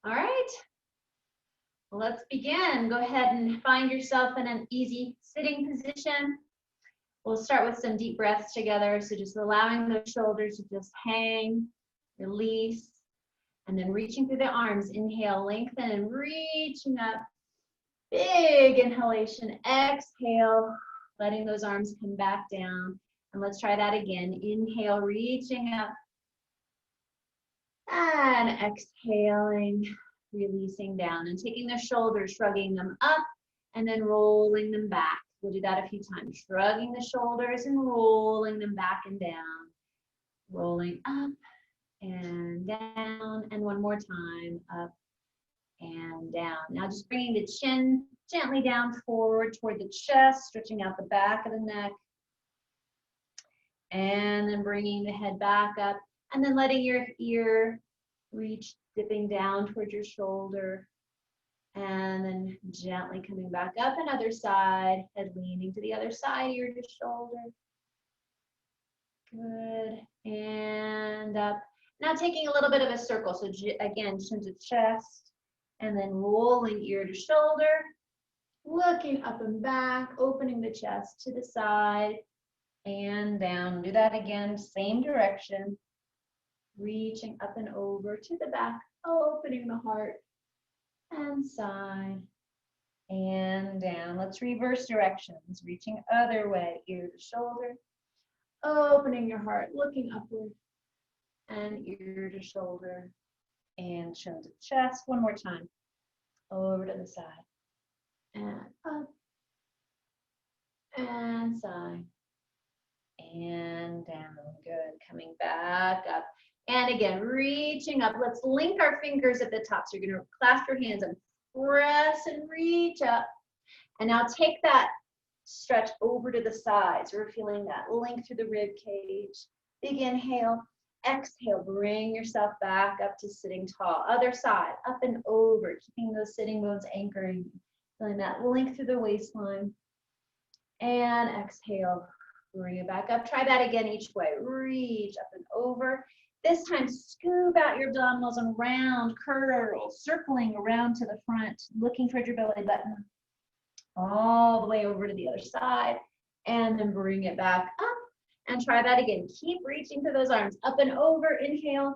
All right, well, let's begin. Go ahead and find yourself in an easy sitting position. We'll start with some deep breaths together. So just allowing those shoulders to just hang, release, and then reaching through the arms. Inhale, lengthen, and reaching up. Big inhalation. Exhale, letting those arms come back down. And let's try that again. Inhale, reaching up. And exhaling, releasing down. And taking the shoulders, shrugging them up, and then rolling them back. We'll do that a few times. Shrugging the shoulders and rolling them back and down. Rolling up and down. And one more time, up and down. Now just bringing the chin gently down forward toward the chest, stretching out the back of the neck. And then bringing the head back up. And then letting your ear reach, dipping down towards your shoulder. And then gently coming back up, another side, head leaning to the other side, ear to shoulder. Good, and up. Now taking a little bit of a circle, so again, chin to chest, and then rolling ear to shoulder, looking up and back, opening the chest to the side, and down. Do that again, same direction, reaching up and over to the back, opening the heart, and side, and down. Let's reverse directions, reaching other way, ear to shoulder, opening your heart, looking upward, and ear to shoulder, and chin to chest. One more time, over to the side, and up, and side, and down. Good, coming back up. And again, reaching up. Let's link our fingers at the top. So you're going to clasp your hands and press and reach up. And now take that stretch over to the sides. We're feeling that link through the rib cage. Big inhale. Exhale, bring yourself back up to sitting tall. Other side, up and over, keeping those sitting bones anchoring. Feeling that link through the waistline. And exhale, bring it back up. Try that again each way. Reach up and over. This time, scoop out your abdominals and round curl, circling around to the front, looking towards your belly button, all the way over to the other side, and then bring it back up, and try that again. Keep reaching through those arms, up and over, inhale,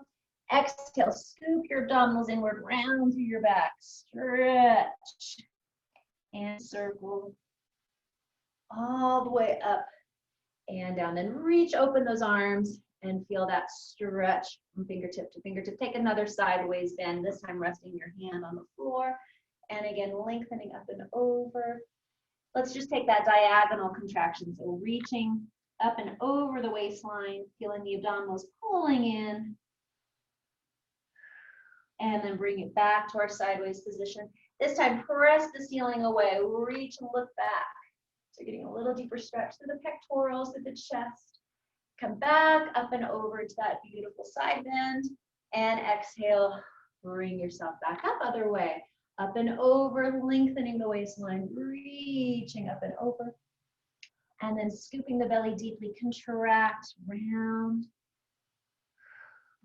exhale, scoop your abdominals inward, round through your back, stretch, and circle, all the way up and down, then reach open those arms, and feel that stretch from fingertip to fingertip. Take another sideways bend, this time resting your hand on the floor. And again, lengthening up and over. Let's just take that diagonal contraction. So reaching up and over the waistline, feeling the abdominals pulling in. And then bring it back to our sideways position. This time, press the ceiling away. Reach and look back. So getting a little deeper stretch through the pectorals, through the chest. Come back, up and over to that beautiful side bend, and exhale, bring yourself back up, other way. Up and over, lengthening the waistline, reaching up and over, and then scooping the belly deeply, contract, round.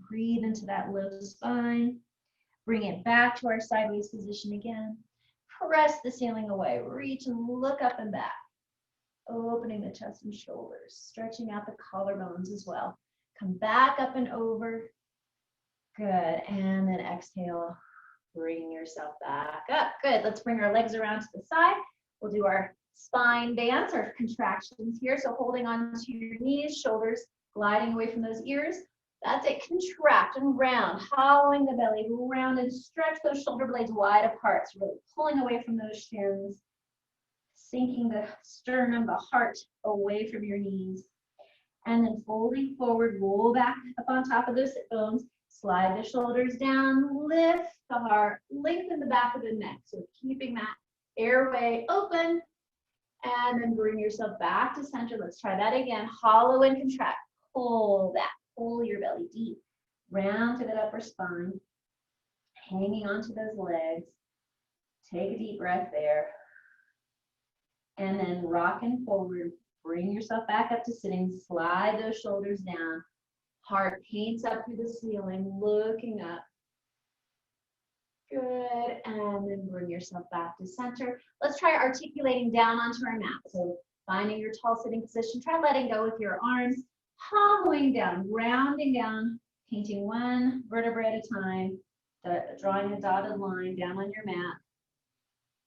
Breathe into that low spine. Bring it back to our sideways position again. Press the ceiling away, reach and look up and back. Opening the chest and shoulders, stretching out the collarbones as well. Come back up and over. Good, and then exhale, bring yourself back up. Good, let's bring our legs around to the side. We'll do our spine dance, our contractions here. So holding on to your knees, shoulders gliding away from those ears. That's it, contract and round, hollowing the belly, round and stretch those shoulder blades wide apart. So really pulling away from those shins. Sinking the sternum, the heart away from your knees. And then folding forward, roll back up on top of those sit bones. Slide the shoulders down, lift the heart, lengthen the back of the neck. So keeping that airway open. And then bring yourself back to center. Let's try that again. Hollow and contract. Pull that. Pull your belly deep. Round to that upper spine. Hanging onto those legs. Take a deep breath there. And then rocking forward, bring yourself back up to sitting, slide those shoulders down, heart paints up through the ceiling, looking up. Good, And then bring yourself back to center. Let's try articulating down onto our mat. So finding your tall sitting position. Try letting go with your arms, hobbling down, rounding down, painting one vertebra at a time, drawing a dotted line down on your mat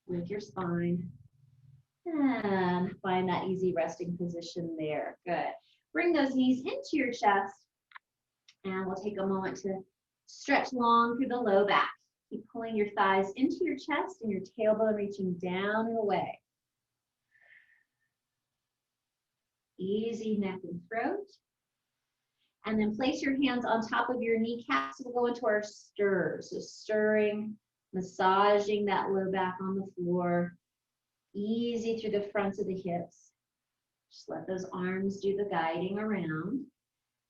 with your spine. And find that easy resting position there. Good. Bring those knees into your chest. And we'll take a moment to stretch long through the low back. Keep pulling your thighs into your chest and your tailbone reaching down and away. Easy neck and throat. And then place your hands on top of your kneecaps. We'll go into our stirs. So stirring, massaging that low back on the floor. Easy through the fronts of the hips. Just let those arms do the guiding around.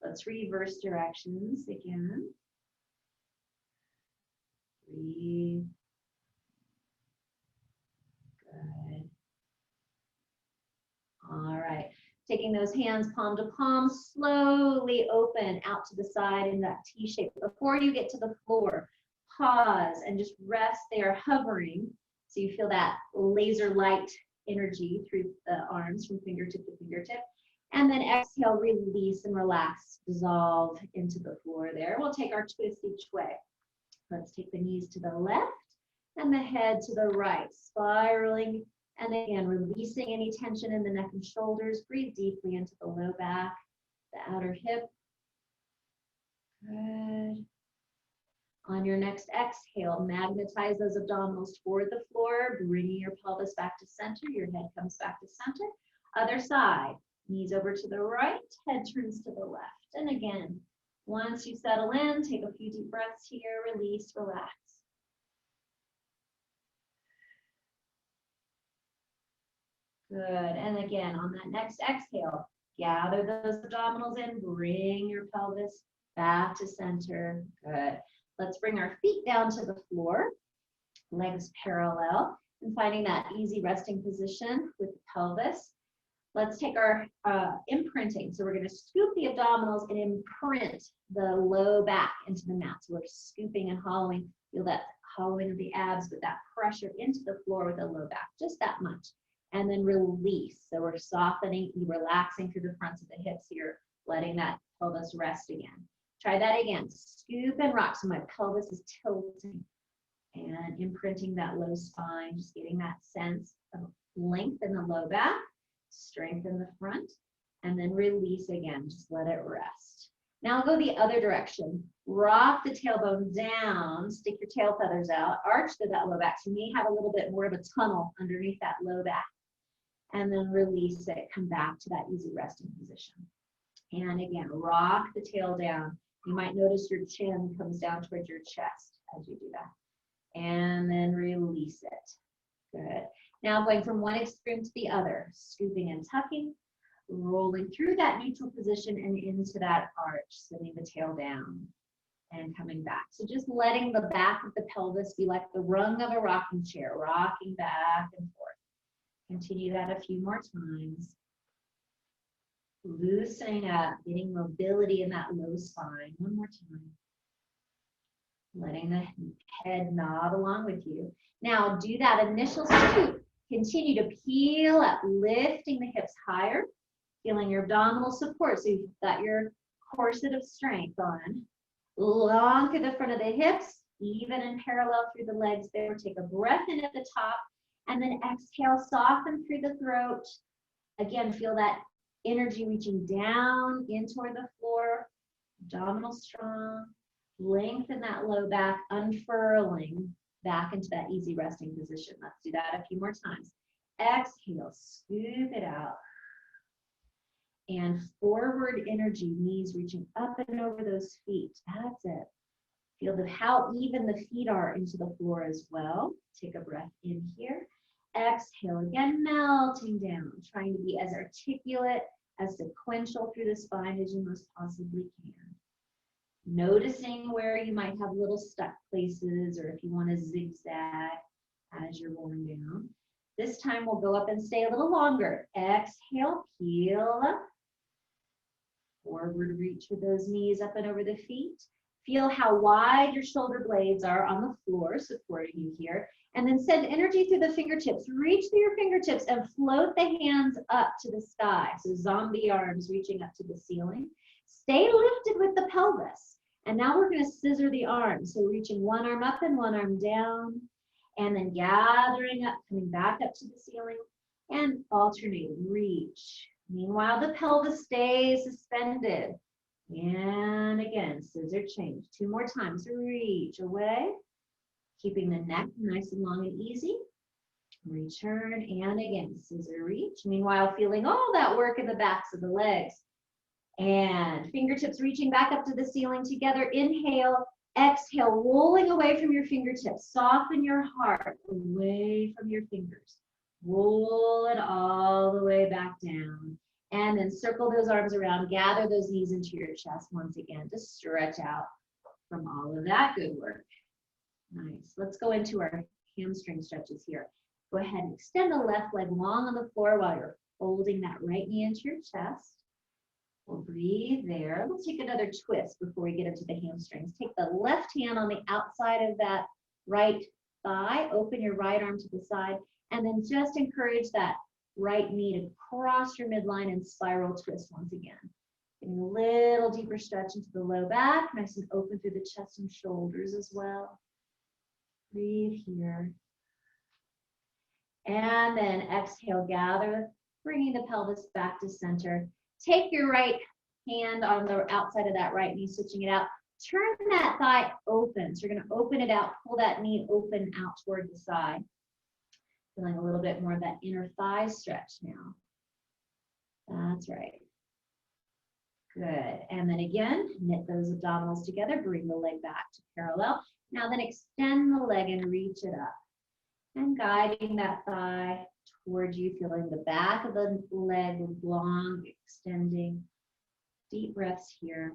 Let's reverse directions again. Breathe. Good. All right. Taking those hands palm to palm, slowly open out to the side in that T shape. Before you get to the floor, pause and just rest there, hovering. So you feel that laser light energy through the arms from fingertip to fingertip. And then exhale, release and relax, dissolve into the floor there. We'll take our twist each way. Let's take the knees to the left and the head to the right, spiraling. And again, releasing any tension in the neck and shoulders. Breathe deeply into the low back, the outer hip. Good. On your next exhale, magnetize those abdominals toward the floor, bringing your pelvis back to center. Your head comes back to center. Other side, knees over to the right, head turns to the left. And again, once you settle in, take a few deep breaths here, release, relax. Good, and again, on that next exhale, gather those abdominals in, bring your pelvis back to center. Good. Let's bring our feet down to the floor, legs parallel, and finding that easy resting position with the pelvis. Let's take our imprinting. So we're going to scoop the abdominals and imprint the low back into the mat. So we're scooping and hollowing. Feel that hollowing of the abs, but that pressure into the floor with the low back, just that much. And then release. So we're softening, relaxing through the fronts of the hips here, letting that pelvis rest again. Try that again. Scoop and rock. So my pelvis is tilting and imprinting that low spine, just getting that sense of length in the low back, strength in the front, and then release again. Just let it rest. Now go the other direction. Rock the tailbone down, stick your tail feathers out, arch to that low back. So you may have a little bit more of a tunnel underneath that low back. And then release it, come back to that easy resting position. And again, rock the tail down. You might notice your chin comes down towards your chest as you do that. And then release it. Good. Now going from one extreme to the other, scooping and tucking, rolling through that neutral position and into that arch, sending the tail down and coming back. So just letting the back of the pelvis be like the rung of a rocking chair, rocking back and forth. Continue that a few more times. Loosening up, getting mobility in that low spine. One more time. Letting the head nod along with you. Now do that initial scoop. Continue to peel up, lifting the hips higher, feeling your abdominal support. So you've got your corset of strength on. Long through the front of the hips, even and parallel through the legs there. Take a breath in at the top, and then exhale, soften through the throat. Again, feel that energy reaching down in toward the floor, abdominal strong, lengthen that low back, unfurling back into that easy resting position. Let's do that a few more times. Exhale, scoop it out. And forward energy, knees reaching up and over those feet. That's it. Feel how even the feet are into the floor as well. Take a breath in here. Exhale, again, melting down, trying to be as articulate, as sequential through the spine as you most possibly can. Noticing where you might have little stuck places or if you want to zigzag as you're rolling down. This time we'll go up and stay a little longer. Exhale, peel up. Forward reach with those knees up and over the feet. Feel how wide your shoulder blades are on the floor, supporting you here. And then send energy through the fingertips. Reach through your fingertips and float the hands up to the sky. So zombie arms reaching up to the ceiling. Stay lifted with the pelvis. And now we're going to scissor the arms. So reaching one arm up and one arm down. And then gathering up, coming back up to the ceiling. And alternating, reach. Meanwhile, the pelvis stays suspended. And again, scissor change. 2 more times. Reach away. Keeping the neck nice and long and easy. Return, and again, scissor reach. Meanwhile, feeling all that work in the backs of the legs. And fingertips reaching back up to the ceiling together. Inhale, exhale, rolling away from your fingertips. Soften your heart away from your fingers. Roll it all the way back down. And then circle those arms around. Gather those knees into your chest once again to stretch out from all of that good work. Nice. Let's go into our hamstring stretches here. Go ahead and extend the left leg long on the floor while you're folding that right knee into your chest. We'll breathe there. We'll take another twist before we get into the hamstrings. Take the left hand on the outside of that right thigh. Open your right arm to the side. And then just encourage that right knee to cross your midline and spiral twist once again. Getting a little deeper stretch into the low back. Nice and open through the chest and shoulders as well. Breathe here. And then exhale, gather, bringing the pelvis back to center. Take your right hand on the outside of that right knee, switching it out. Turn that thigh open. So you're going to open it out, pull that knee open out toward the side. Feeling a little bit more of that inner thigh stretch now. That's right. Good. And then again, knit those abdominals together. Bring the leg back to parallel. Now then extend the leg and reach it up. And guiding that thigh towards you, feeling the back of the leg long, extending. Deep breaths here.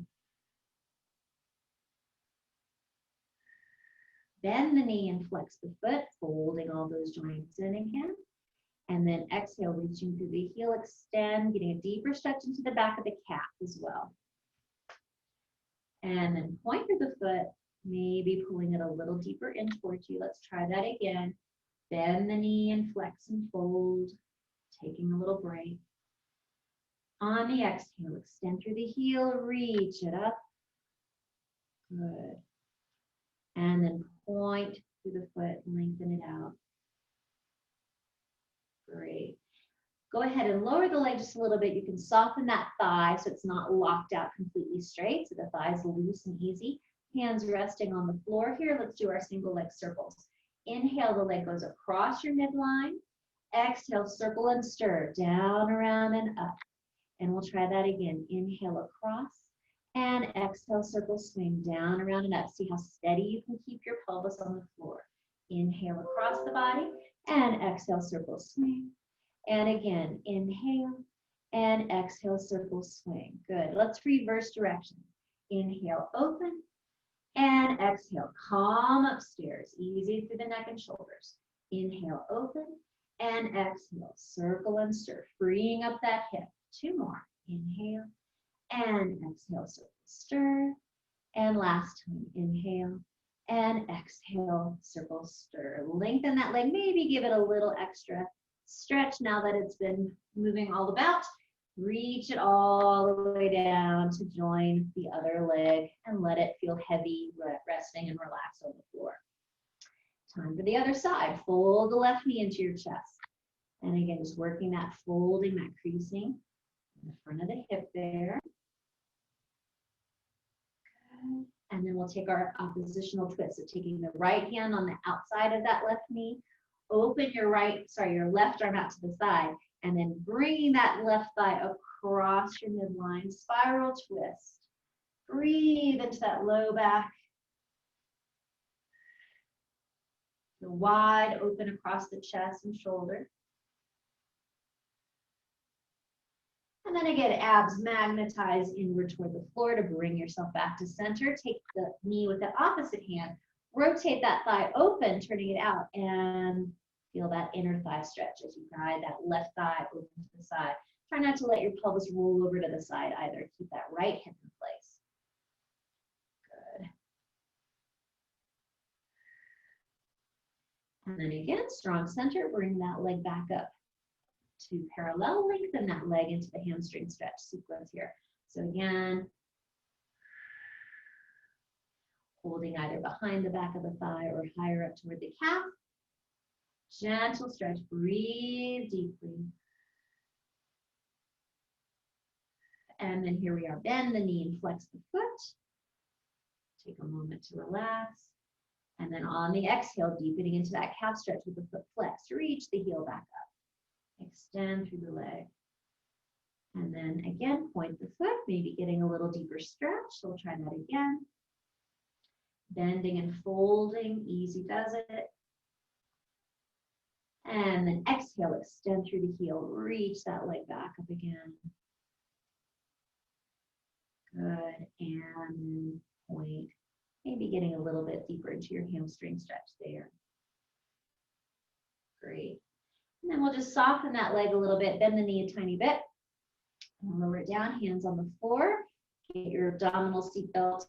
Bend the knee and flex the foot, folding all those joints in again. And then exhale, reaching through the heel, extend, getting a deeper stretch into the back of the calf as well. And then point through the foot, maybe pulling it a little deeper in towards you. Let's try that again. Bend the knee and flex and fold, taking a little break. On the exhale, extend through the heel, reach it up. Good. And then point through the foot, lengthen it out. Great. Go ahead and lower the leg just a little bit. You can soften that thigh so it's not locked out completely straight, so the thigh is loose and easy. Hands resting on the floor here. Let's do our single leg circles. Inhale, the leg goes across your midline. Exhale, circle and stir, down, around, and up. And we'll try that again. Inhale across, and exhale, circle, swing, down, around, and up. See how steady you can keep your pelvis on the floor. Inhale across the body, and exhale, circle, swing. And again, inhale, and exhale, circle, swing. Good. Let's reverse directions. Inhale, open. And exhale, calm upstairs, easy through the neck and shoulders. Inhale, open, and exhale, circle and stir, freeing up that hip. 2 more. Inhale, and exhale, circle, stir. And last time, inhale, and exhale, circle, stir. Lengthen that leg, maybe give it a little extra stretch now that it's been moving all about. Reach it all the way down to join the other leg and let it feel heavy, resting and relaxed on the floor. Time for the other side. Fold the left knee into your chest. And again, just working that folding, that creasing in the front of the hip there. Good. And then we'll take our oppositional twist. So taking the right hand on the outside of that left knee, open your left arm out to the side. And then bringing that left thigh across your midline, spiral twist. Breathe into that low back. The wide open across the chest and shoulder. And then again, abs magnetize inward toward the floor to bring yourself back to center. Take the knee with the opposite hand. Rotate that thigh open, turning it out, and feel that inner thigh stretch as you guide that left thigh open to the side. Try not to let your pelvis roll over to the side either. Keep that right hip in place. Good. And then again, strong center, bring that leg back up to parallel, lengthen that leg into the hamstring stretch sequence here. So again, holding either behind the back of the thigh or higher up toward the calf. Gentle stretch, breathe deeply. And then here we are, bend the knee and flex the foot. Take a moment to relax. And then on the exhale, deepening into that calf stretch with the foot flexed. Reach the heel back up. Extend through the leg. And then again, point the foot, maybe getting a little deeper stretch. So we'll try that again. Bending and folding, easy does it. And then exhale, extend through the heel. Reach that leg back up again. Good. And then point. Maybe getting a little bit deeper into your hamstring stretch there. Great. And then we'll just soften that leg a little bit, bend the knee a tiny bit. And lower it down, hands on the floor. Get your abdominal seatbelt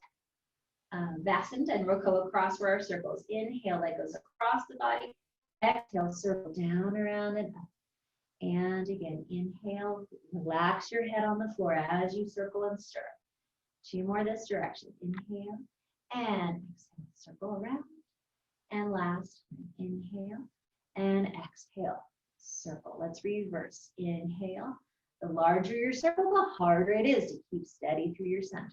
fastened and roko across for our circles. Inhale, leg goes across the body. Exhale, circle down, around, and up. And again, inhale, relax your head on the floor as you circle and stir. 2 more this direction. Inhale. And exhale, circle around. And last, inhale and exhale, circle. Let's reverse. Inhale. The larger your circle, the harder it is to keep steady through your center.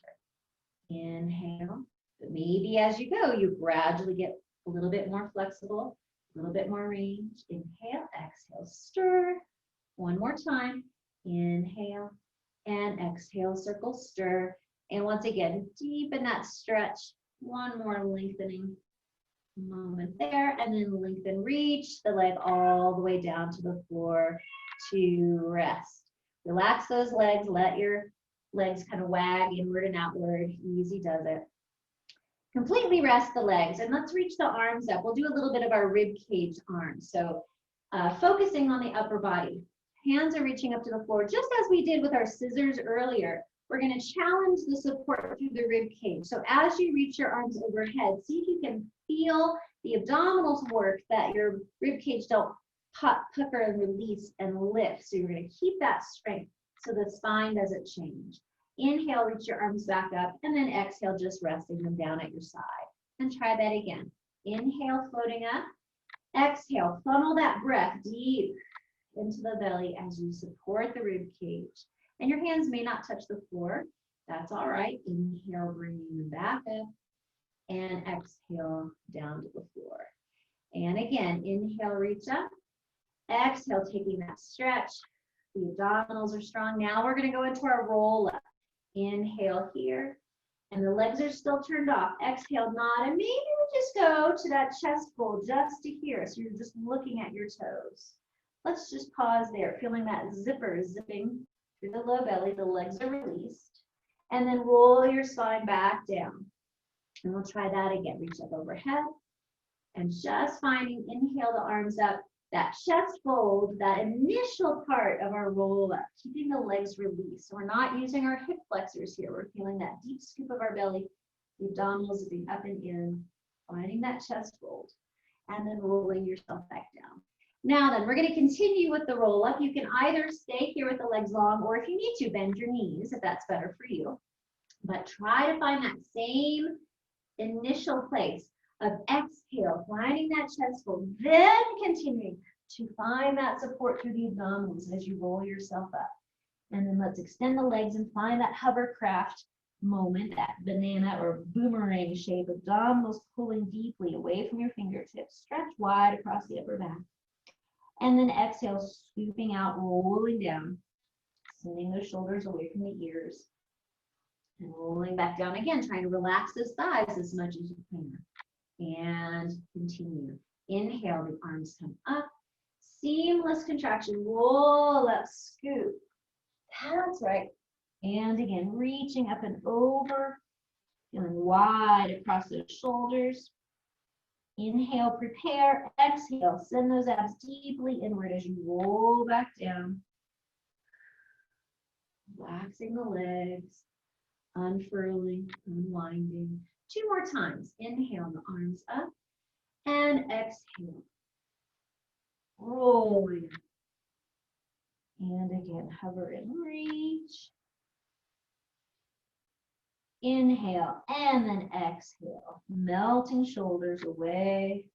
Inhale. But maybe as you go, you gradually get a little bit more flexible, a little bit more range. Inhale, exhale, stir. 1 more time. Inhale and exhale, circle, stir. And once again, deepen that stretch. 1 more lengthening moment there, and then lengthen, reach the leg all the way down to the floor to rest. Relax those legs, let your legs kind of wag inward and outward. Easy does it. Completely rest the legs, and let's reach the arms up. We'll do a little bit of our rib cage arms. So focusing on the upper body. Hands are reaching up to the floor, just as we did with our scissors earlier. We're going to challenge the support through the rib cage. So as you reach your arms overhead, see if you can feel the abdominals work, that your rib cage don't pucker and release and lift. So you're going to keep that strength so the spine doesn't change. Inhale, reach your arms back up, and then exhale, just resting them down at your side. And try that again. Inhale, floating up. Exhale, funnel that breath deep into the belly as you support the rib cage. And your hands may not touch the floor. That's all right. Inhale, bringing them back up. And exhale, down to the floor. And again, inhale, reach up. Exhale, taking that stretch. The abdominals are strong. Now we're going to go into our roll up. Inhale here. And the legs are still turned off. Exhale, nod. And maybe we just go to that chest fold just to here. So you're just looking at your toes. Let's just pause there, feeling that zipper zipping through the low belly. The legs are released. And then roll your spine back down. And we'll try that again. Reach up overhead. And just finding, inhale the arms up. That chest fold, that initial part of our roll up, keeping the legs released. So we're not using our hip flexors here. We're feeling that deep scoop of our belly, the abdominals zipping up and in, finding that chest fold, and then rolling yourself back down. Now then, we're going to continue with the roll up. You can either stay here with the legs long, or if you need to, bend your knees if that's better for you. But try to find that same initial place of exhale, finding that chest fold, then continuing to find that support through the abdominals as you roll yourself up. And then let's extend the legs and find that hovercraft moment, that banana or boomerang shape, abdominals pulling deeply away from your fingertips, stretch wide across the upper back. And then exhale, scooping out, rolling down, sending those shoulders away from the ears, and rolling back down again, trying to relax those thighs as much as you can. And continue. Inhale, the arms come up. Seamless contraction. Roll up, scoop. That's right. And again, reaching up and over. Feeling wide across those shoulders. Inhale, prepare. Exhale, send those abs deeply inward as you roll back down. Relaxing the legs. Unfurling, unwinding. 2 more times. Inhale, the arms up, and exhale. rolling. And again, hover and reach. Inhale and then exhale, melting shoulders away.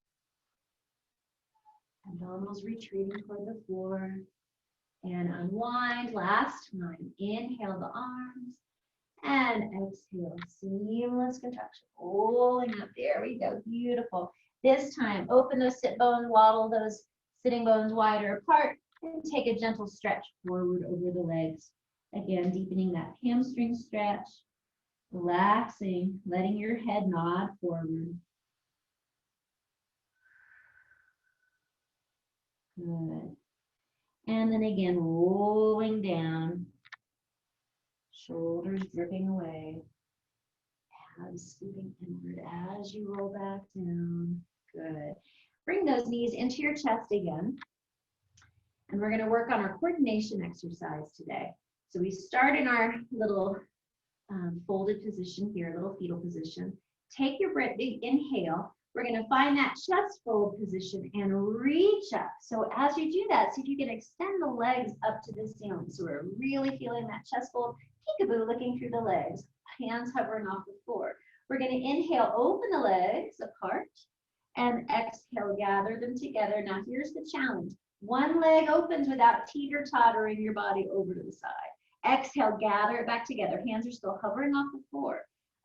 Abdominals retreating toward the floor. And unwind. Last time. Inhale the arms. And exhale. Seamless contraction. Rolling up. There we go. Beautiful. This time, open those sit bones, waddle those sitting bones wider apart, and take a gentle stretch forward over the legs. Again, deepening that hamstring stretch. Relaxing, letting your head nod forward. Good. And then again, rolling down, shoulders dripping away, abs scooping inward as you roll back down. Good. Bring those knees into your chest again. And we're going to work on our coordination exercise today. So we start in our little folded position here, little fetal position. Take your big inhale. We're going to find that chest fold position and reach up. So as you do that, see if you can extend the legs up to the ceiling. So we're really feeling that chest fold, peekaboo, looking through the legs, hands hovering off the floor. We're going to inhale, open the legs apart, and exhale, gather them together. Now here's the challenge. One leg opens without teeter-tottering your body over to the side. Exhale, gather it back together. Hands are still hovering off the floor.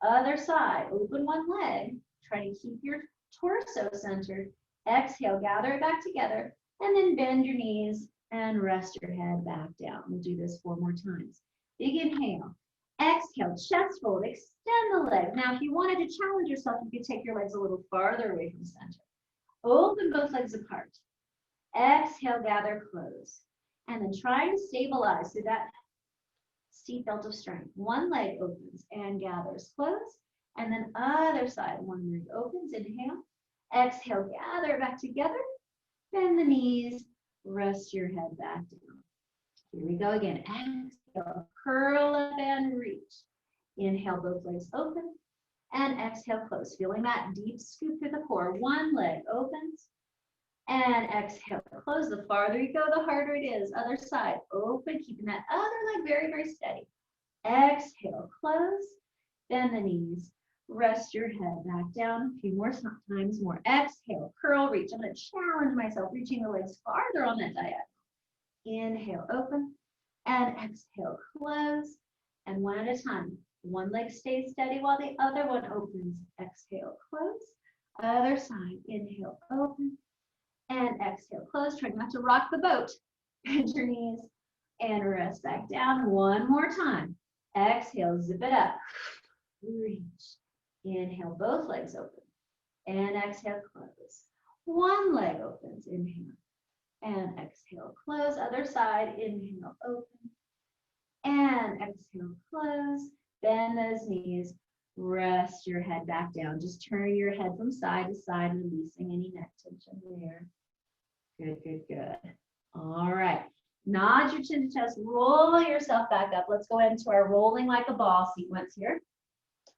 Other side, open one leg. Try to keep your torso centered. Exhale, gather it back together, and then bend your knees and rest your head back down. We'll do this 4 more times. Big inhale. Exhale, chest fold, extend the legs. Now, if you wanted to challenge yourself, you could take your legs a little farther away from center. Open both legs apart. Exhale, gather, close. And then try to stabilize through that steep belt of strength. One leg opens and gathers, close. And then other side, one leg opens, inhale. Exhale, gather back together. Bend the knees, rest your head back down. Here we go again. Exhale, curl up and reach. Inhale, both legs open. And exhale, close. Feeling that deep scoop through the core. One leg opens. And exhale, close. The farther you go, the harder it is. Other side, open, keeping that other leg very, very steady. Exhale, close. Bend the knees. Rest your head back down. A few more times more. Exhale, curl, reach. I'm going to challenge myself, reaching the legs farther on that diagonal. Inhale, open. And exhale, close. And one at a time. One leg stays steady while the other one opens. Exhale, close. Other side. Inhale, open. And exhale, close. Try not to rock the boat. Bend your knees and rest back down. One more time. Exhale, zip it up. Reach. Inhale, both legs open. And exhale, close. One leg opens. Inhale. And exhale, close. Other side. Inhale, open. And exhale, close. Bend those knees. Rest your head back down. Just turn your head from side to side, releasing any neck tension there. Good, good, good. All right. Nod your chin to chest. Roll yourself back up. Let's go into our rolling like a ball sequence here.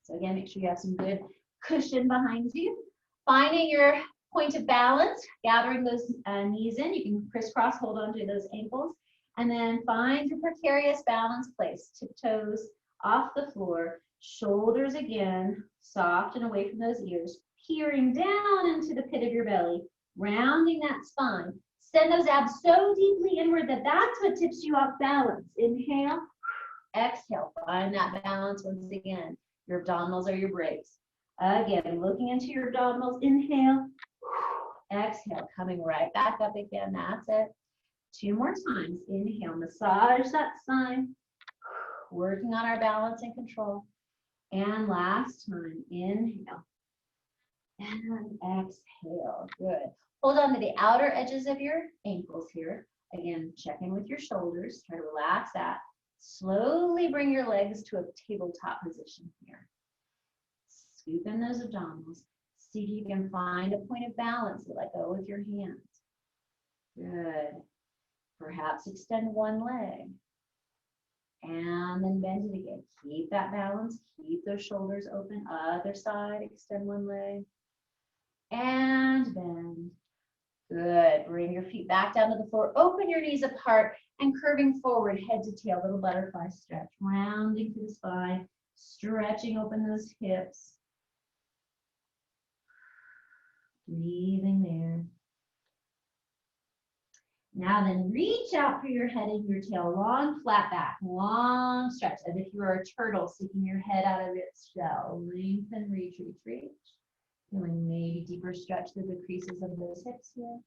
So again, make sure you have some good cushion behind you. Finding your point of balance, gathering those knees in. You can crisscross, hold on to those ankles. And then find your precarious balance place. Tiptoes off the floor. Shoulders again, soft and away from those ears. Peering down into the pit of your belly. Rounding that spine. Send those abs so deeply inward that that's what tips you off balance. Inhale. Exhale. Find that balance once again. Your abdominals are your brakes. Again, looking into your abdominals. Inhale. Exhale. Coming right back up again. That's it. 2 more times. Inhale. Massage that spine. Working on our balance and control. And last time. Inhale. And exhale. Good. Hold on to the outer edges of your ankles here. Again, check in with your shoulders. Try to relax that. Slowly bring your legs to a tabletop position here. Scoop in those abdominals. See if you can find a point of balance to let go with your hands. Good. Perhaps extend one leg. And then bend it again. Keep that balance. Keep those shoulders open. Other side, extend one leg. And bend. Good. Bring your feet back down to the floor. Open your knees apart and curving forward, head to tail, little butterfly stretch. Rounding through the spine, stretching open those hips. Breathing there. Now then, reach out for your head and your tail. Long, flat back. Long stretch, as if you were a turtle sticking your head out of its shell. Lengthen, reach, reach, reach. Feeling maybe deeper stretch through the creases of those hips here.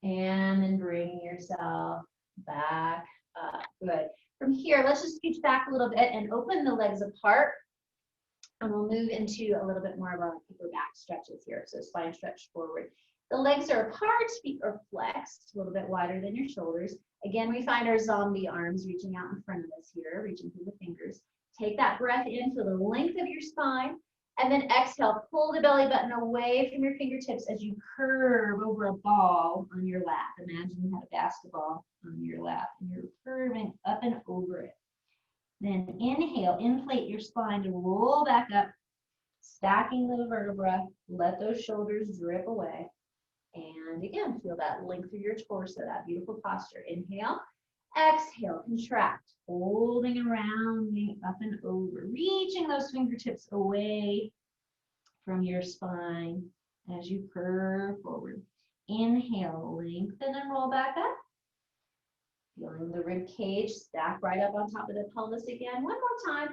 And then bring yourself back up. Good. From here, let's just scooch back a little bit and open the legs apart. And we'll move into a little bit more of our upper back stretches here. So spine stretch forward. The legs are apart, feet are flexed, a little bit wider than your shoulders. Again, we find our zombie arms reaching out in front of us here, reaching through the fingers. Take that breath in, feel the length of your spine. And then exhale, pull the belly button away from your fingertips as you curve over a ball on your lap. Imagine you had a basketball on your lap and you're curving up and over it. Then inhale, inflate your spine to roll back up, stacking the vertebra. Let those shoulders drip away. And again, feel that length through your torso, that beautiful posture. Inhale, exhale, contract, holding and rounding up and over, reaching those fingertips away from your spine as you curve forward. Inhale, lengthen and roll back up. Feeling the rib cage stack right up on top of the pelvis again. One more time.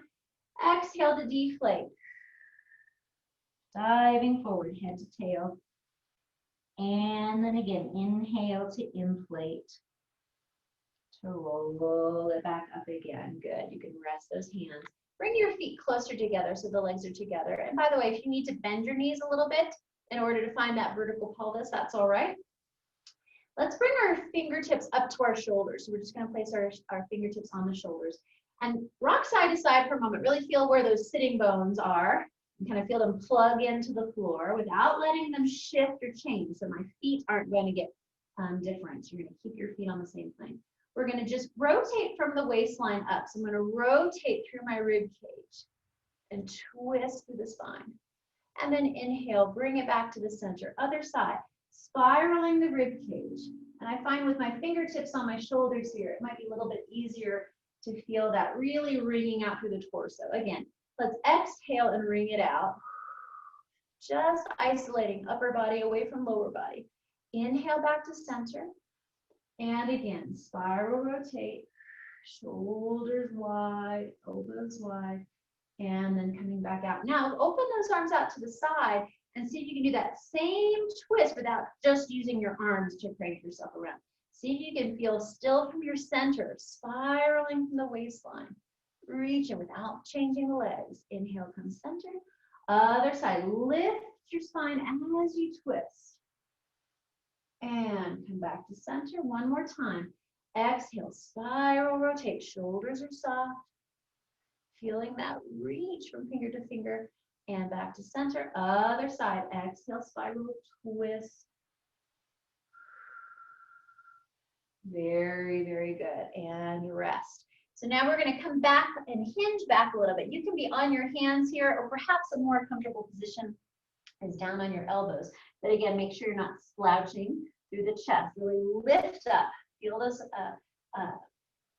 Exhale to deflate. Diving forward, head to tail. And then again, inhale to inflate. To roll it back up again. Good. You can rest those hands. Bring your feet closer together so the legs are together. And by the way, if you need to bend your knees a little bit in order to find that vertical pelvis, that's all right. Let's bring our fingertips up to our shoulders. So we're just going to place our fingertips on the shoulders. And rock side to side for a moment. Really feel where those sitting bones are. And kind of feel them plug into the floor without letting them shift or change. So my feet aren't going to get different. You're going to keep your feet on the same plane. We're going to just rotate from the waistline up. So I'm going to rotate through my rib cage and twist through the spine. And then inhale, bring it back to the center. Other side, spiraling the rib cage. And I find with my fingertips on my shoulders here, it might be a little bit easier to feel that really wringing out through the torso. Again, let's exhale and wring it out. Just isolating upper body away from lower body. Inhale back to center. And again, spiral rotate, shoulders wide, elbows wide, and then coming back out. Now, open those arms out to the side and see if you can do that same twist without just using your arms to crank yourself around. See if you can feel still from your center, spiraling from the waistline, reaching without changing the legs. Inhale, come center. Other side, lift your spine as you twist. And come back to center one more time. Exhale, spiral rotate, shoulders are soft. Feeling that reach from finger to finger and back to center. Other side, exhale, spiral twist. Very, very good. And rest. So now we're going to come back and hinge back a little bit. You can be on your hands here, or perhaps a more comfortable position is down on your elbows. But again, make sure you're not slouching through the chest. Really lift up. Feel those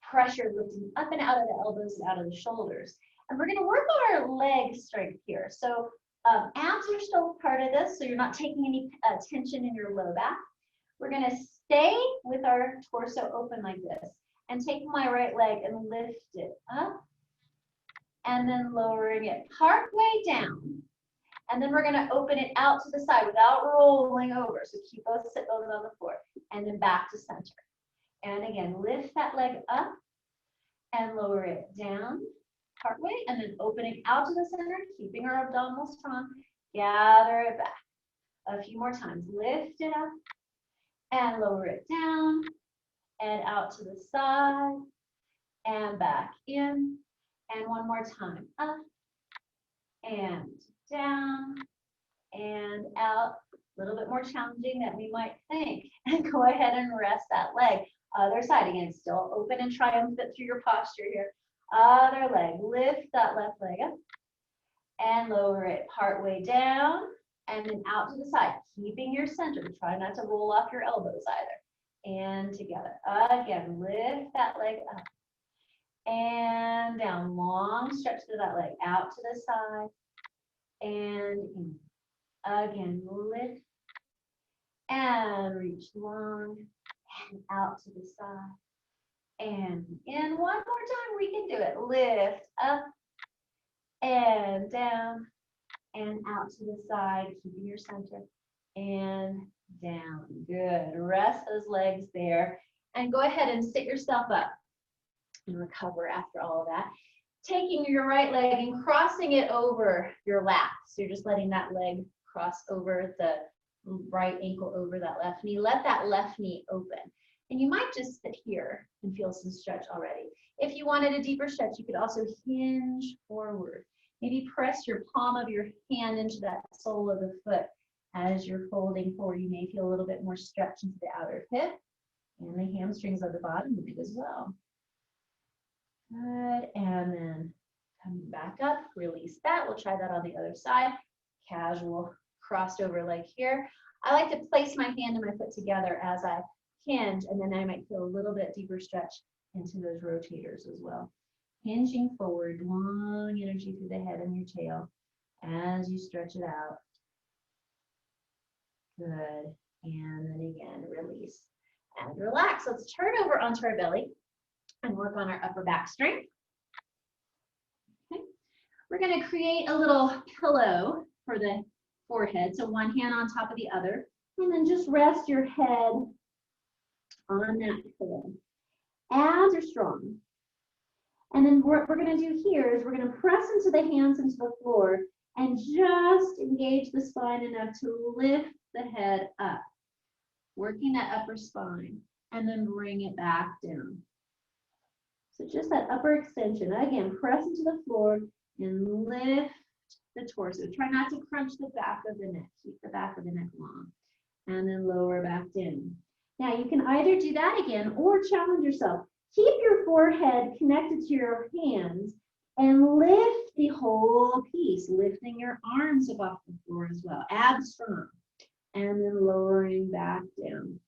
pressure lifting up and out of the elbows and out of the shoulders. And we're going to work on our leg strength here. So abs are still part of this, so you're not taking any tension in your low back. We're going to stay with our torso open like this and take my right leg and lift it up and then lowering it partway down. And then we're going to open it out to the side without rolling over. So keep those sit bones on the floor. And then back to center. And again, lift that leg up and lower it down partway. And then opening out to the center, keeping our abdominals strong. Gather it back. A few more times. Lift it up and lower it down. And out to the side. And back in. And one more time. Up and down and out. A little bit more challenging than we might think. And go ahead and rest that leg. Other side again, still open and triumphant through your posture here. Other leg, lift that left leg up and lower it partway down and then out to the side. keeping your center. Try not to roll off your elbows either. And together. Again, lift that leg up. And down, long stretch through that leg, out to the side. And in. Again, lift. And reach long. And out to the side. And in. One more time, we can do it. Lift up. And down. And out to the side, keeping your center. And down. Good. Rest those legs there. And go ahead and sit yourself up and recover after all of that. Taking your right leg and crossing it over your lap. So you're just letting that leg cross over the right ankle over that left knee. Let that left knee open. And you might just sit here and feel some stretch already. If you wanted a deeper stretch, you could also hinge forward. Maybe press your palm of your hand into that sole of the foot as you're folding forward. You may feel a little bit more stretch into the outer hip and the hamstrings of the bottom leg as well. Good, and then coming back up, release that. We'll try that on the other side. Casual crossed over leg here. I like to place my hand and my foot together as I hinge, and then I might feel a little bit deeper stretch into those rotators as well. Hinging forward, long energy through the head and your tail as you stretch it out. Good, and then again, release and relax. Let's turn over onto our belly and work on our upper back strength. Okay. We're going to create a little pillow for the forehead. So one hand on top of the other, and then just rest your head on that pillow. Abs are strong. And then what we're going to do here is we're going to press into the hands into the floor and just engage the spine enough to lift the head up. Working that upper spine and then bring it back down. So just that upper extension. Again, press into the floor and lift the torso. Try not to crunch the back of the neck. Keep the back of the neck long. And then lower back down. Now you can either do that again or challenge yourself. Keep your forehead connected to your hands and lift the whole piece, lifting your arms up off the floor as well. Abs strong. And then lowering back down.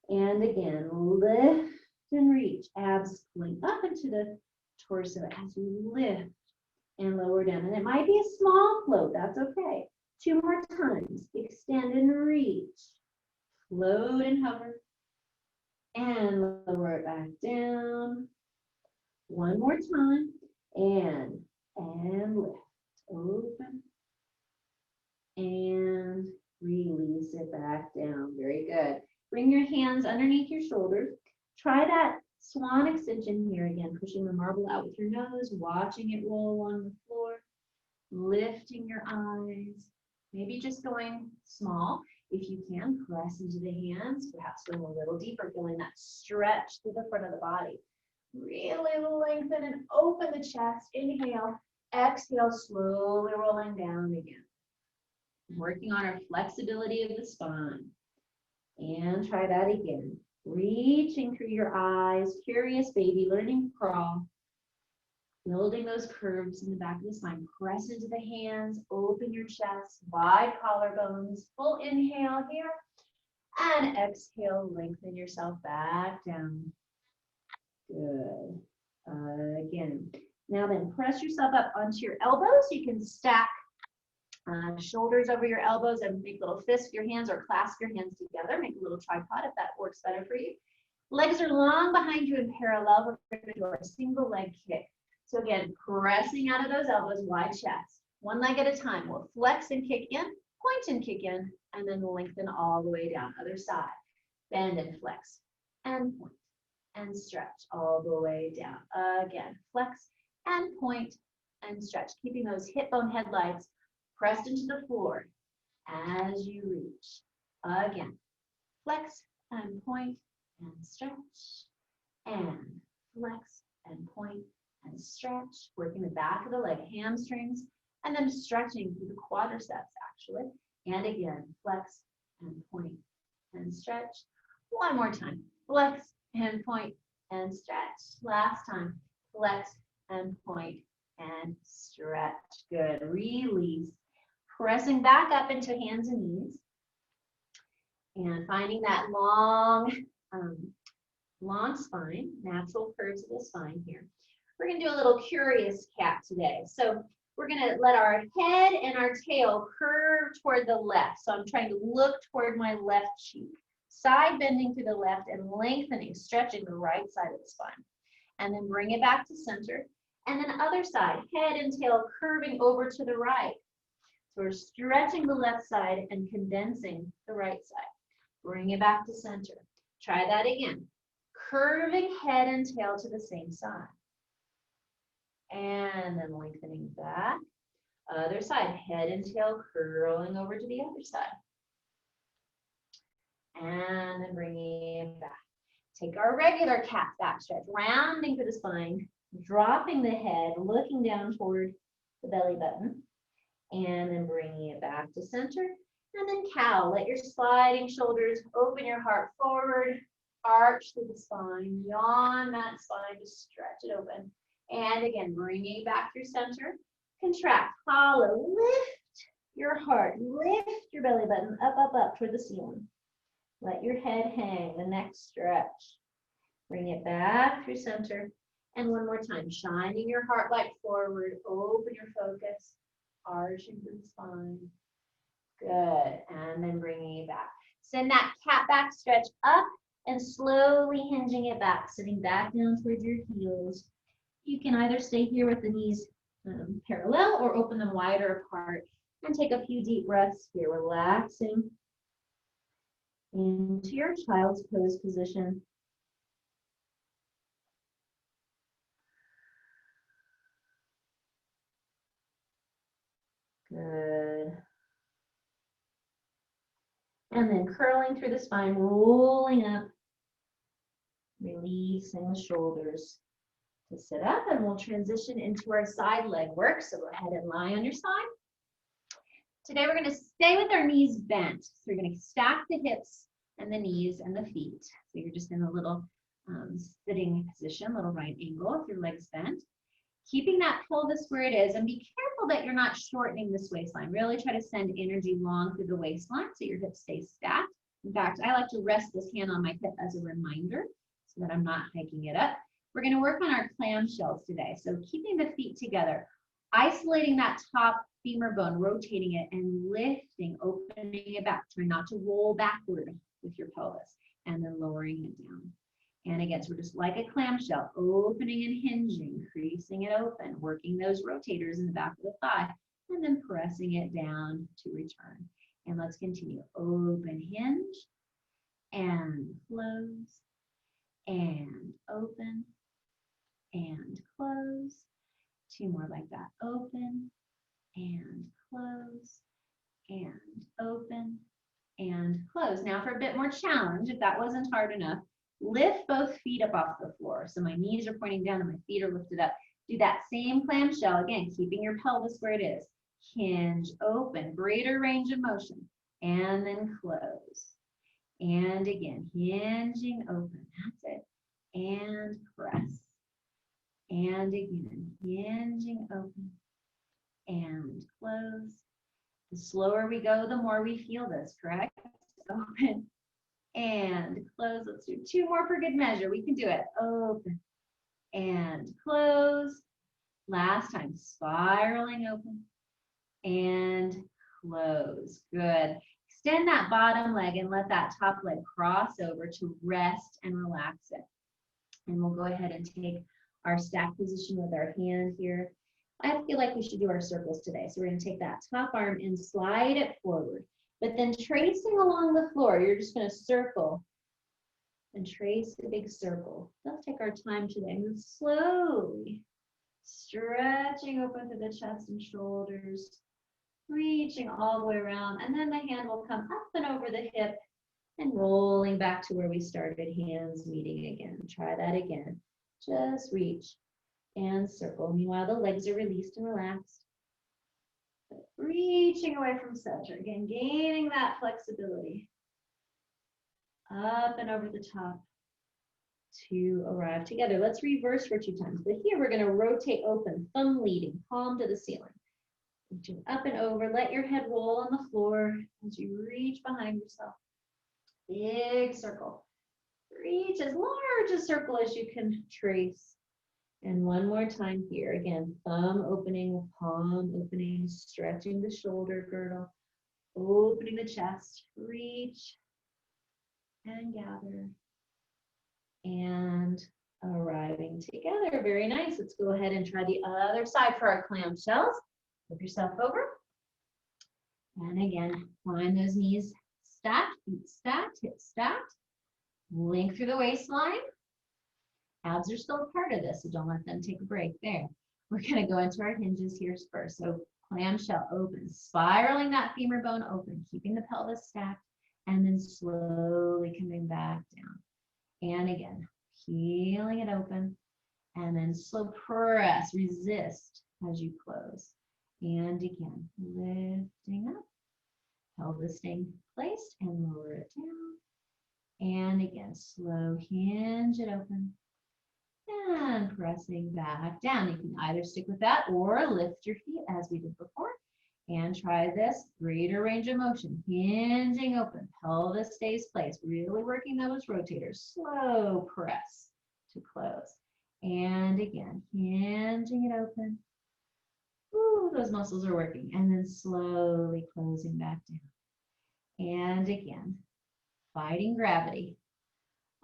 And again, lift and reach. Abs pulling up into the torso as you lift and lower down. And it might be a small float, that's okay. 2 more times. Extend and reach. Float and hover. And lower it back down. 1 more time. And lift. Open. And release it back down. Very good. Bring your hands underneath your shoulders. Try that swan extension here again, pushing the marble out with your nose, watching it roll along the floor, lifting your eyes, maybe just going small. If you can, press into the hands, perhaps going a little deeper, feeling that stretch through the front of the body. Really lengthen and open the chest. Inhale, exhale, slowly rolling down again. Working on our flexibility of the spine. And try that again. Reaching through your eyes, curious baby, learning to crawl. Building those curves in the back of the spine. Press into the hands, open your chest, wide collarbones. Full inhale here. And exhale, lengthen yourself back down. Good. Again. Now then, press yourself up onto your elbows. You can stack shoulders over your elbows and make little fists with your hands or clasp your hands together. Make a little tripod if that works better for you. Legs are long behind you in parallel. We're going to do our single leg kick. So again, pressing out of those elbows, wide chest. 1 leg at a time. We'll flex and kick in, point and kick in, and then lengthen all the way down. Other side. Bend and flex and point and stretch all the way down. Again, flex and point and stretch. Keeping those hip bone headlights pressed into the floor as you reach. Again, flex and point and stretch, and flex and point and stretch, working the back of the leg, hamstrings, and then stretching through the quadriceps actually. And again, flex and point and stretch. 1 more time, flex and point and stretch. Last time, flex and point and stretch. Good, release. Pressing back up into hands and knees. And finding that long, long spine, natural curves of the spine here. We're gonna do a little curious cat today. So we're gonna let our head and our tail curve toward the left. So I'm trying to look toward my left cheek. Side bending through the left and lengthening, stretching the right side of the spine. And then bring it back to center. And then other side, head and tail curving over to the right. So we're stretching the left side and condensing the right side. Bring it back to center. Try that again. Curving head and tail to the same side. And then lengthening back. Other side, head and tail curling over to the other side. And then bringing it back. Take our regular cat back stretch, rounding through the spine, dropping the head, looking down toward the belly button, and then bringing it back to center. And then cow, let your sliding shoulders, open your heart forward, arch through the spine, yawn that spine, just stretch it open. And again, bringing it back through center, contract, hollow, lift your heart, lift your belly button up, up, up toward the ceiling. Let your head hang, the neck stretch. Bring it back through center. And one more time, shining your heart light forward, open your focus, arching through the spine. Good, and then bringing it back. Send that cat back stretch up and slowly hinging it back, sitting back down towards your heels. You can either stay here with the knees parallel or open them wider apart and take a few deep breaths here, relaxing into your child's pose position. Good. And then curling through the spine, rolling up, releasing the shoulders to sit up, and we'll transition into our side leg work. So go ahead and lie on your side. Today we're going to stay with our knees bent. So we're going to stack the hips and the knees and the feet. So you're just in a little sitting position, little right angle with your legs bent. Keeping that pelvis where it is, and be careful that you're not shortening this waistline. Really try to send energy long through the waistline so your hips stay stacked. In fact, I like to rest this hand on my hip as a reminder so that I'm not hiking it up. We're going to work on our clamshells today. So keeping the feet together, isolating that top femur bone, rotating it and lifting, opening it back. Try not to roll backward with your pelvis, and then lowering it down. And again, so we're just like a clamshell, opening and hinging, creasing it open, working those rotators in the back of the thigh, and then pressing it down to return. And let's continue. Open, hinge, and close, and open, and close. Two more like that. Open, and close, and open, and close. Now for a bit more challenge, if that wasn't hard enough, lift both feet up off the floor. So my knees are pointing down and my feet are lifted up. Do that same clamshell, again, keeping your pelvis where it is. Hinge, open, greater range of motion, and then close. And again, hinging, open, that's it. And press. And again, hinging, open, and close. The slower we go, the more we feel this, correct? Open and close. Let's do two more for good measure. We can do it. Open and close. Last time, spiraling open and close. Good. Extend that bottom leg and let that top leg cross over to rest and relax it. And we'll go ahead and take our stack position with our hand here. I feel like we should do our circles today. So we're going to take that top arm and slide it forward. But then tracing along the floor, you're just going to circle and trace a big circle. Let's take our time today and slowly stretching open to the chest and shoulders, reaching all the way around. And then the hand will come up and over the hip and rolling back to where we started, hands meeting again. Try that again. Just reach and circle. Meanwhile, the legs are released and relaxed. Reaching away from center. Again, gaining that flexibility. Up and over the top to arrive together. Let's reverse for 2 times. But here we're going to rotate open, thumb leading, palm to the ceiling. Reaching up and over. Let your head roll on the floor as you reach behind yourself. Big circle. Reach as large a circle as you can trace. And one more time here. Again, thumb opening, palm opening, stretching the shoulder girdle, opening the chest, reach and gather. And arriving together. Very nice. Let's go ahead and try the other side for our clamshells. Flip yourself over. And again, find those knees stacked, feet stacked, hips stacked. Link through the waistline. Abs are still a part of this, so don't let them take a break there. We're going to go into our hinges here first. So clamshell open, spiraling that femur bone open, keeping the pelvis stacked, and then slowly coming back down. And again, peeling it open, and then slow press, resist as you close. And again, lifting up, pelvis staying placed, and lower it down. And again, slow hinge it open, and pressing back down. You can either stick with that or lift your feet as we did before. And try this, greater range of motion, hinging open, pelvis stays placed, really working those rotators, slow press to close. And again, hinging it open. Ooh, those muscles are working. And then slowly closing back down. And again, fighting gravity.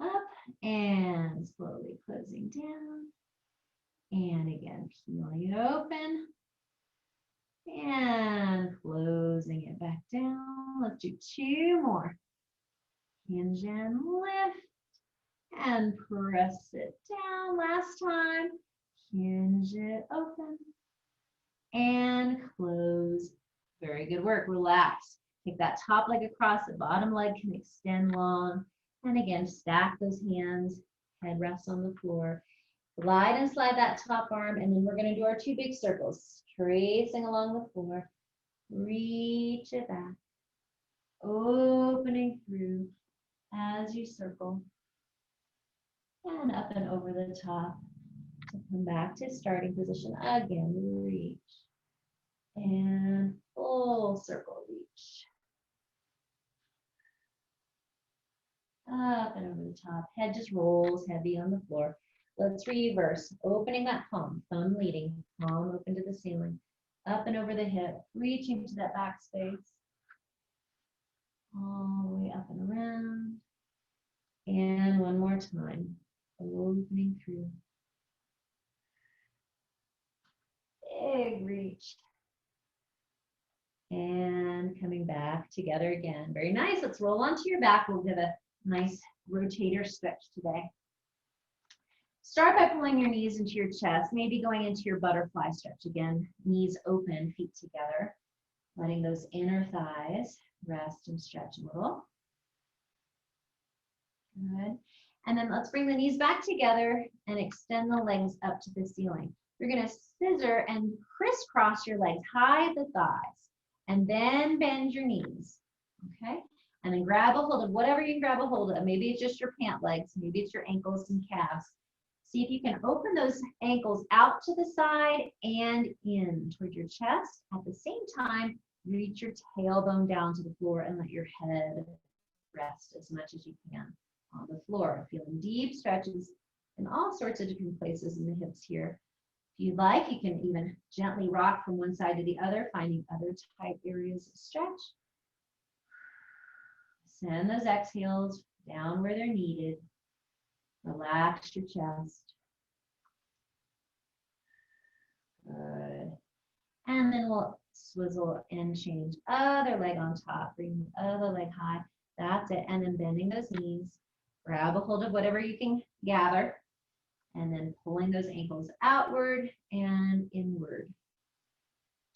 Up and slowly closing down. And again, peeling it open. And closing it back down. Let's do 2 more. Hinge and lift. And press it down. Last time. Hinge it open. And close. Very good work. Relax. Take that top leg across. The bottom leg can extend long. And again, stack those hands. Head rests on the floor. Glide and slide that top arm, and then we're going to do our 2 big circles, tracing along the floor. Reach it back, opening through as you circle, and up and over the top to come back to starting position. Again, reach, and full circle reach. Up and over the top. Head just rolls heavy on the floor. Let's reverse, opening that palm, thumb leading, palm open to the ceiling, up and over the hip, reaching to that back space, all the way up and around, and one more time, opening through, big reach, and coming back together again. Very nice. Let's roll onto your back. We'll give a nice rotator stretch today. Start by pulling your knees into your chest, maybe going into your butterfly stretch. Again, knees open, feet together, letting those inner thighs rest and stretch a little. Good. And then let's bring the knees back together and extend the legs up to the ceiling. You're going to scissor and crisscross your legs, hide the thighs, and then bend your knees. Okay? And then grab a hold of whatever you can grab a hold of. Maybe it's just your pant legs, maybe it's your ankles and calves. See if you can open those ankles out to the side and in toward your chest. At the same time, reach your tailbone down to the floor and let your head rest as much as you can on the floor. Feeling deep stretches in all sorts of different places in the hips here. If you'd like, you can even gently rock from one side to the other, finding other tight areas of stretch. Send those exhales down where they're needed. Relax your chest. Good. And then we'll swizzle and change. Other leg on top. Bring the other leg high. That's it. And then bending those knees. Grab a hold of whatever you can gather. And then pulling those ankles outward and inward.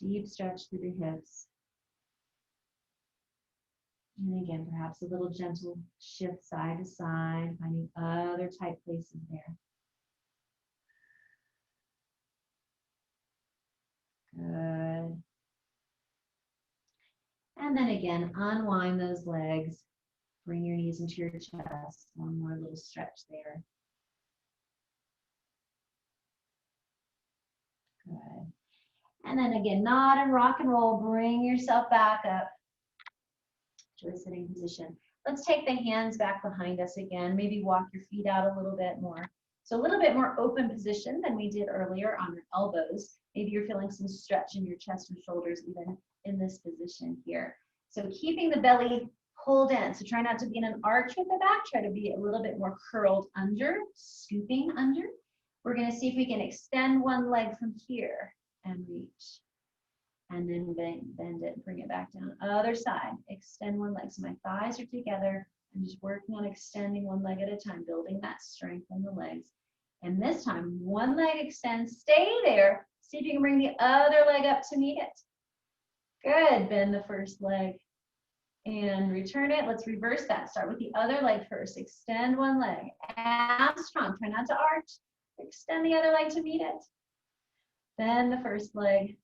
Deep stretch through the hips. And again, perhaps a little gentle shift side to side, finding other tight places there. Good. And then again, unwind those legs. Bring your knees into your chest. One more little stretch there. Good. And then again, nod and rock and roll. Bring yourself back up to a sitting position. Let's take the hands back behind us again. Maybe walk your feet out a little bit more. So a little bit more open position than we did earlier on your elbows. Maybe you're feeling some stretch in your chest and shoulders even in this position here. So keeping the belly pulled in. So try not to be in an arch with the back. Try to be a little bit more curled under, scooping under. We're going to see if we can extend one leg from here and reach. And then bend it, bring it back down. Other side, extend one leg. So my thighs are together. I'm just working on extending one leg at a time, building that strength in the legs. And this time, one leg extends, stay there. See if you can bring the other leg up to meet it. Good, bend the first leg and return it. Let's reverse that. Start with the other leg first. Extend one leg, and strong. Try not to arch. Extend the other leg to meet it. Bend the first leg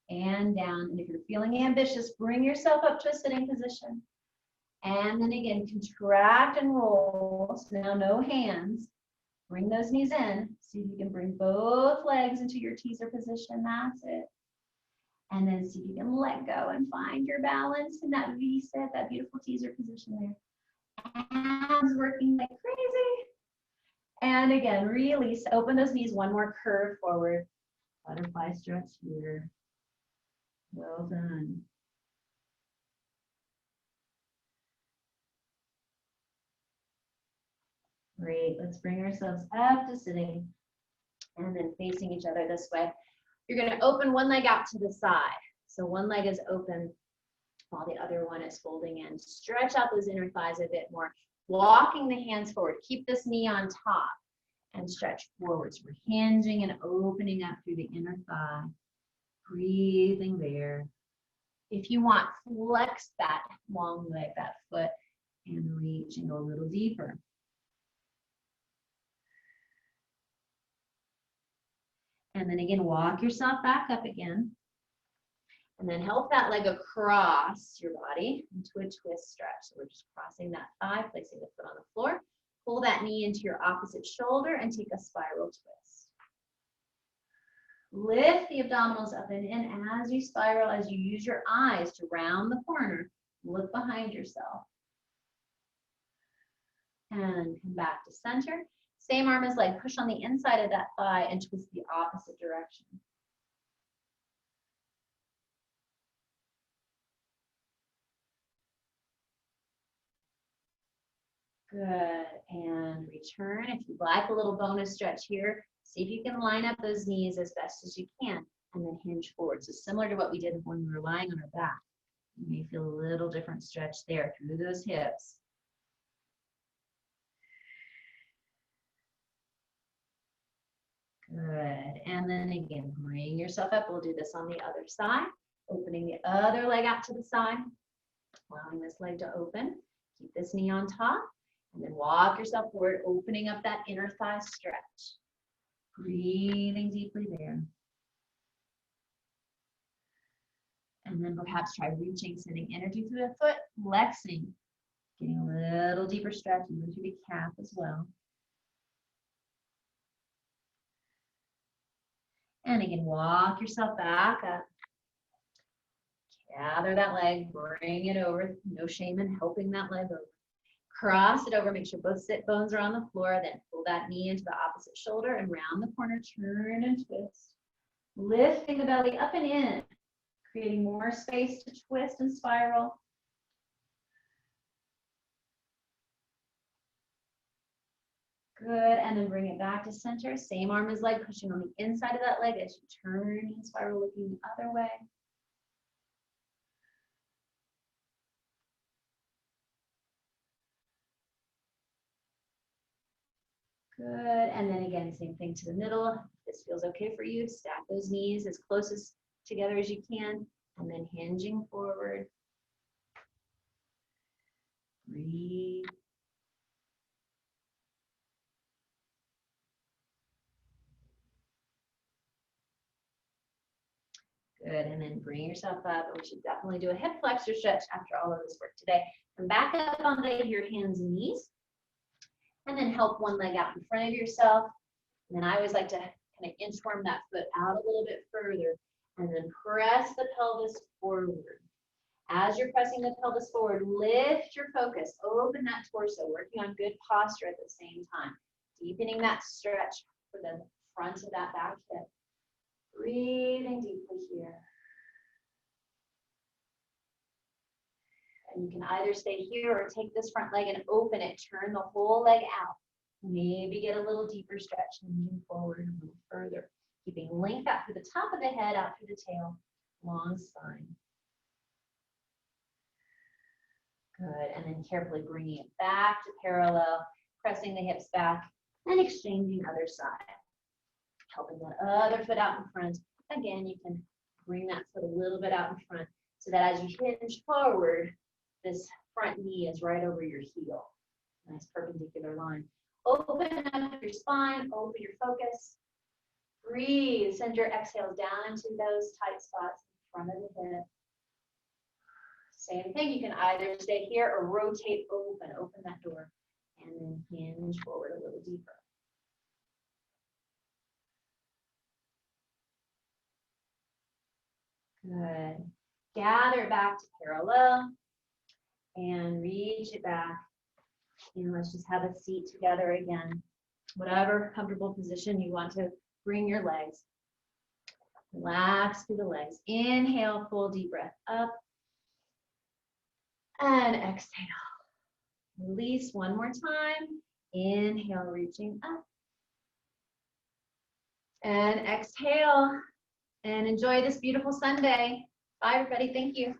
and down. And if you're feeling ambitious, bring yourself up to a sitting position. And then again, contract and roll. So now no hands. Bring those knees in. See if you can bring both legs into your teaser position. That's it. And then see if you can let go and find your balance in that V-sit, that beautiful teaser position there. Abs working like crazy. And again, release. Open those knees. One more curve forward. Butterfly stretch here. Well done. Great. Let's bring ourselves up to sitting and then facing each other this way. You're going to open one leg out to the side. So one leg is open while the other one is folding in. Stretch out those inner thighs a bit more. Walking the hands forward. Keep this knee on top and stretch forward. So we're hinging and opening up through the inner thigh. Breathing there. If you want, flex that long leg, that foot, and reach and go a little deeper. And then again, walk yourself back up again. And then help that leg across your body into a twist stretch. So we're just crossing that thigh, placing the foot on the floor. Pull that knee into your opposite shoulder and take a spiral twist. Lift the abdominals up and in as you spiral, as you use your eyes to round the corner. Look behind yourself. And come back to center. Same arm as leg. Push on the inside of that thigh and twist the opposite direction. Good. And return. If you'd like a little bonus stretch here, see if you can line up those knees as best as you can and then hinge forward. So similar to what we did when we were lying on our back. You may feel a little different stretch there through those hips. Good. And then again, bring yourself up. We'll do this on the other side. Opening the other leg out to the side. Allowing this leg to open. Keep this knee on top. And then walk yourself forward, opening up that inner thigh stretch. Breathing deeply there. And then perhaps try reaching, sending energy through the foot, flexing. Getting a little deeper stretch even through the calf as well. And again, walk yourself back up. Gather that leg, bring it over. No shame in helping that leg over. Cross it over, make sure both sit bones are on the floor, then pull that knee into the opposite shoulder and round the corner, turn and twist. Lifting the belly up and in, creating more space to twist and spiral. Good, and then bring it back to center. Same arm as leg, pushing on the inside of that leg as you turn and spiral, looking the other way. Good, and then again, same thing to the middle. If this feels okay for you, stack those knees as close as together as you can, and then hinging forward. Breathe. Good, and then bring yourself up. We should definitely do a hip flexor stretch after all of this work today. And back up onto your hands and knees. And then help one leg out in front of yourself. And then I always like to kind of inchworm that foot out a little bit further. And then press the pelvis forward. As you're pressing the pelvis forward, lift your focus, open that torso, working on good posture at the same time, deepening that stretch for the front of that back hip. Breathing deeply here. And you can either stay here or take this front leg and open it, turn the whole leg out. Maybe get a little deeper stretch, moving forward a little further. Keeping length out through the top of the head, out through the tail, long spine. Good, and then carefully bringing it back to parallel, pressing the hips back, and exchanging other side. Helping that other foot out in front. Again, you can bring that foot a little bit out in front so that as you hinge forward, this front knee is right over your heel. Nice perpendicular line. Open up your spine, open your focus. Breathe, send your exhales down into those tight spots in front of the hip. Same thing, you can either stay here or rotate open that door, and then hinge forward a little deeper. Good. Gather it back to parallel and reach it back. And let's just have a seat together again. Whatever comfortable position you want to bring your legs. Relax through the legs. Inhale, full deep breath up. And exhale. Release one more time. Inhale, reaching up. And exhale. And enjoy this beautiful Sunday. Bye, everybody. Thank you.